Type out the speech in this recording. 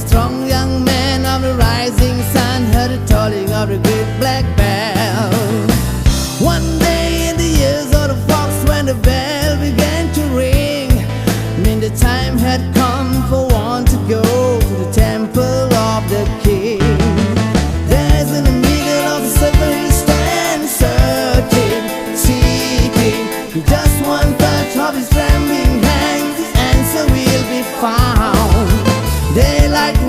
strong young man of the rising sun heard the tolling of the great black bell. One day in the years of the fox when the bell